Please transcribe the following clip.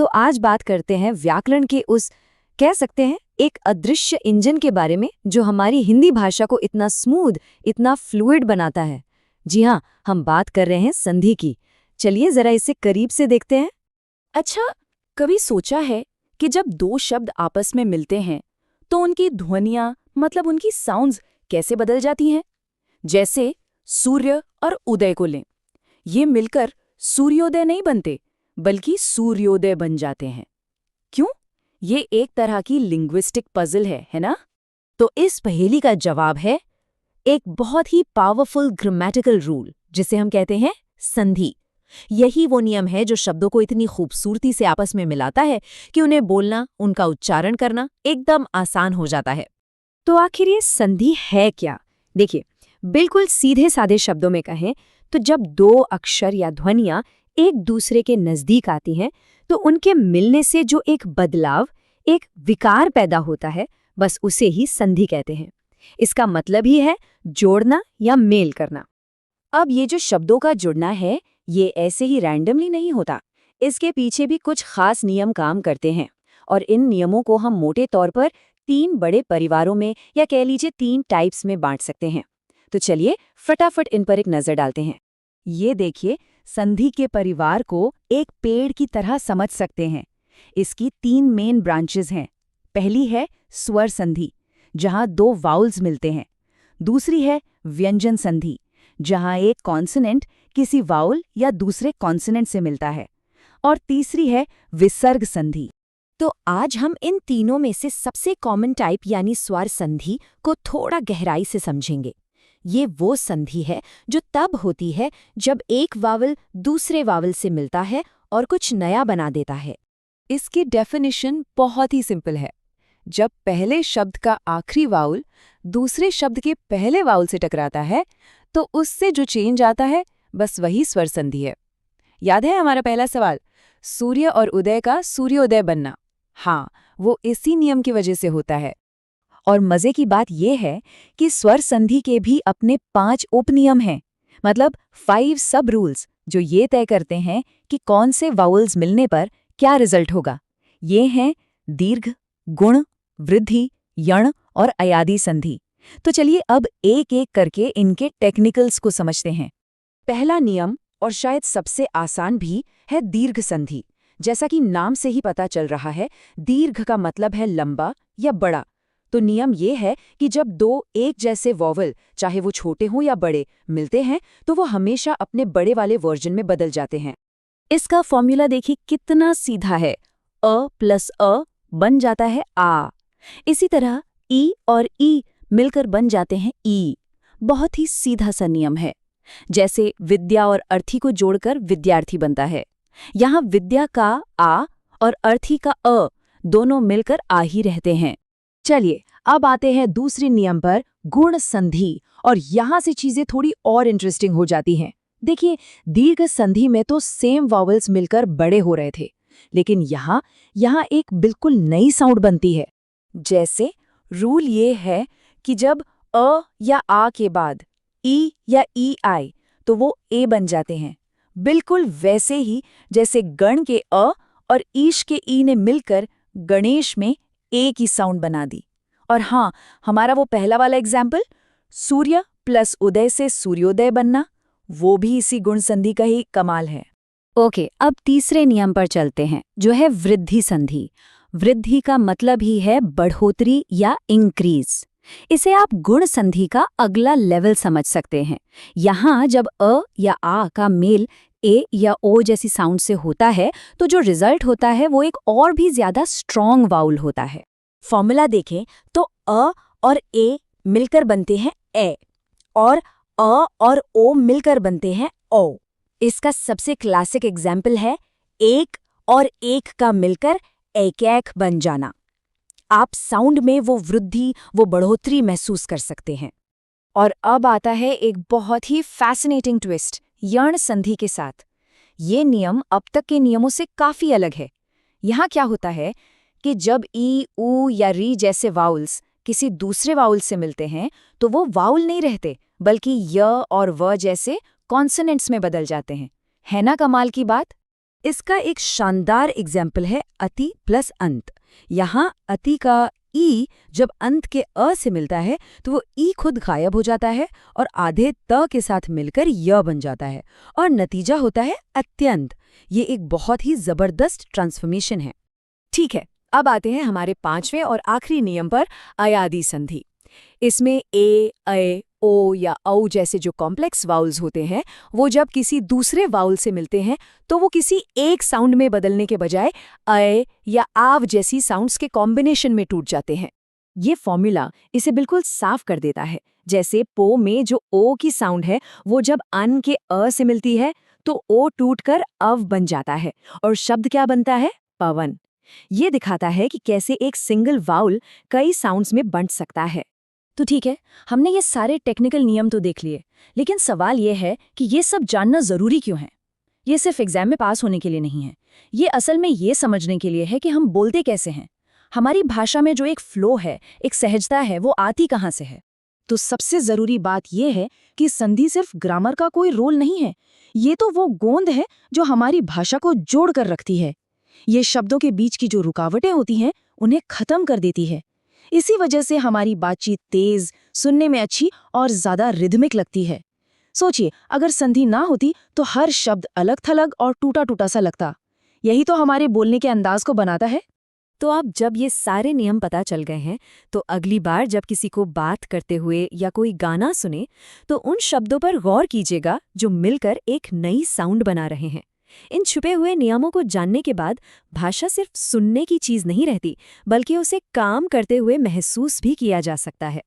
तो आज बात करते हैं व्याकरण के उस कह सकते हैं एक अदृश्य इंजन के बारे में जो हमारी हिंदी भाषा को इतना स्मूथ, इतना फ्लूइड बनाता है। जी हाँ, हम बात कर रहे हैं संधि की। चलिए जरा इसे करीब से देखते हैं। अच्छा, कभी सोचा है कि जब दो शब्द आपस में मिलते हैं तो उनकी ध्वनियां मतलब उनकी साउंड्स कैसे बदल जाती हैं? जैसे सूर्य और उदय को लें, ये मिलकर सूर्योदय नहीं बनते बल्कि सूर्योदय बन जाते हैं। क्यों? ये एक तरह की लिंग्विस्टिक पजल है ना? तो इस पहेली का जवाब है एक बहुत ही पावरफुल ग्रामेटिकल रूल जिसे हम कहते हैं संधि। यही वो नियम है जो शब्दों को इतनी खूबसूरती से आपस में मिलाता है कि उन्हें बोलना, उनका उच्चारण करना एकदम आसान हो जाता है। तो आखिर ये संधि है क्या? देखिए, बिल्कुल सीधे साधे शब्दों में कहें तो जब दो अक्षर या ध्वनियां एक दूसरे के नजदीक आती हैं तो उनके मिलने से जो एक बदलाव, एक विकार पैदा होता है, बस उसे ही संधि कहते हैं। इसका मतलब ही है जोड़ना या मेल करना। अब ये जो शब्दों का जुड़ना है, ये ऐसे ही रैंडमली नहीं होता। इसके पीछे भी कुछ खास नियम काम करते हैं और इन नियमों को हम मोटे तौर पर 3 बड़े परिवारों में या कह लीजिए 3 टाइप्स में बांट सकते हैं। तो चलिए फटाफट इन पर एक नजर डालते हैं। ये देखिए, संधि के परिवार को एक पेड़ की तरह समझ सकते हैं। इसकी 3 मेन ब्रांचेस हैं। पहली है स्वर संधि, जहां 2 वाउल्स मिलते हैं। दूसरी है व्यंजन संधि, जहां एक कॉन्सोनेंट किसी वाउल या दूसरे कॉन्सोनेंट से मिलता है। और तीसरी है विसर्ग संधि। तो आज हम इन तीनों में से सबसे कॉमन टाइप यानी स्वर संधि को थोड़ा गहराई से समझेंगे। ये वो संधि है जो तब होती है जब एक वावल दूसरे वावल से मिलता है और कुछ नया बना देता है। इसकी डेफिनेशन बहुत ही सिंपल है। जब पहले शब्द का आखिरी वाउल दूसरे शब्द के पहले वाउल से टकराता है तो उससे जो चेंज आता है, बस वही स्वर संधि है। याद है हमारा पहला सवाल, सूर्य और उदय का सूर्योदय बनना? हाँ, वो इसी नियम की वजह से होता है। और मजे की बात यह है कि स्वर संधि के भी अपने 5 उपनियम हैं, मतलब 5 सब रूल्स जो ये तय करते हैं कि कौन से वाउल्स मिलने पर क्या रिजल्ट होगा। ये हैं दीर्घ, गुण, वृद्धि, यण और अयादि संधि। तो चलिए अब एक एक करके इनके टेक्निकल्स को समझते हैं। पहला नियम, और शायद सबसे आसान भी, है दीर्घ संधि। जैसा कि नाम से ही पता चल रहा है, दीर्घ का मतलब है लंबा या बड़ा। तो नियम ये है कि जब 2 एक जैसे वॉवल, चाहे वो छोटे हों या बड़े, मिलते हैं तो वो हमेशा अपने बड़े वाले वर्जन में बदल जाते हैं। इसका फॉर्मूला देखिए कितना सीधा है। अ प्लस अ बन जाता है आ। इसी तरह ई और ई मिलकर बन जाते हैं ई। बहुत ही सीधा सा नियम है। जैसे विद्या और अर्थी को जोड़कर विद्यार्थी बनता है। यहाँ विद्या का आ और अर्थी का अ दोनों मिलकर आ ही रहते हैं। चलिए अब आते हैं दूसरे नियम पर, गुण संधि। और यहाँ से चीजें थोड़ी और इंटरेस्टिंग हो जाती हैं। देखिए, दीर्घ संधि में तो सेम वॉवल्स मिलकर बड़े हो रहे थे, लेकिन यहाँ एक बिल्कुल नई साउंड बनती है। जैसे रूल ये है कि जब अ या आ के बाद ई या ई आए तो वो ए बन जाते हैं। बिल्कुल वैसे ही जैसे गण के अ और ईश के ई ने मिलकर गणेश में ए की साउंड बना दी। और हाँ, हमारा वो पहला वाला एग्जाम्पल, सूर्य प्लस उदय से सूर्योदय बनना, वो भी इसी गुण संधि का ही कमाल है। ओके, अब तीसरे नियम पर चलते हैं, जो है वृद्धि संधि। वृद्धि का मतलब ही है बढ़ोतरी या इंक्रीज। इसे आप गुण संधि का अगला लेवल समझ सकते हैं। यहाँ जब अ या आ का मेल ए या ओ जैसी साउंड से होता है तो जो रिजल्ट होता है वो एक और भी ज्यादा स्ट्रॉन्ग वाउल होता है। फॉर्मूला देखें तो अ और ए मिलकर बनते हैं ए, और अ और ओ मिलकर बनते हैं ओ। इसका सबसे क्लासिक एग्जाम्पल है एक और एक का मिलकर एक बन जाना। आप साउंड में वो वृद्धि, वो बढ़ोतरी महसूस कर सकते हैं। और अब आता है एक बहुत ही फैसिनेटिंग ट्विस्ट, यण संधि के साथ। ये नियम अब तक के नियमों से काफी अलग है। यहाँ क्या होता है कि जब ई, ऊ या री जैसे वाउल्स किसी दूसरे वाउल से मिलते हैं तो वो वाउल नहीं रहते, बल्कि य और व जैसे कॉन्सोनेंट्स में बदल जाते हैं। है ना कमाल की बात? इसका एक शानदार एग्जाम्पल है अति प्लस अंत। यहाँ अति का ई जब अंत के अ से मिलता है तो वो ई खुद गायब हो जाता है और आधे त के साथ मिलकर य बन जाता है और नतीजा होता है अत्यंत। ये एक बहुत ही जबरदस्त ट्रांसफॉर्मेशन है। ठीक है, अब आते हैं हमारे 5वें और आखिरी नियम पर, अयादी संधि। इसमें ए, अ, ओ या औ जैसे जो कॉम्प्लेक्स वाउल्स होते हैं वो जब किसी दूसरे वाउल से मिलते हैं तो वो किसी एक साउंड में बदलने के बजाय अ या आव जैसी साउंड्स के कॉम्बिनेशन में टूट जाते हैं। ये फॉर्मूला इसे बिल्कुल साफ कर देता है। जैसे पो में जो ओ की साउंड है वो जब अन के अ से मिलती है तो ओ टूटकर अव बन जाता है और शब्द क्या बनता है? पवन। ये दिखाता है कि कैसे एक सिंगल वाउल कई साउंड्स में बंट सकता है। तो ठीक है, हमने ये सारे टेक्निकल नियम तो देख लिए, लेकिन सवाल ये है कि ये सब जानना जरूरी क्यों है? ये सिर्फ एग्जाम में पास होने के लिए नहीं है। ये असल में ये समझने के लिए है कि हम बोलते कैसे हैं। हमारी भाषा में जो एक फ्लो है, एक सहजता है, वो आती कहाँ से है? तो सबसे जरूरी बात यह है कि संधि सिर्फ ग्रामर का कोई रोल नहीं है। ये तो वो गोंद है जो हमारी भाषा को जोड़ कर रखती है। ये शब्दों के बीच की जो रुकावटें होती हैं उन्हें खत्म कर देती है। इसी वजह से हमारी बातचीत तेज, सुनने में अच्छी और ज्यादा रिदमिक लगती है। सोचिए, अगर संधि ना होती तो हर शब्द अलग थलग और टूटा टूटा सा लगता। यही तो हमारे बोलने के अंदाज को बनाता है। तो अब जब ये सारे नियम पता चल गए हैं तो अगली बार जब किसी को बात करते हुए या कोई गाना सुने तो उन शब्दों पर गौर कीजिएगा जो मिलकर एक नई साउंड बना रहे हैं। इन छुपे हुए नियमों को जानने के बाद भाषा सिर्फ सुनने की चीज नहीं रहती, बल्कि उसे काम करते हुए महसूस भी किया जा सकता है।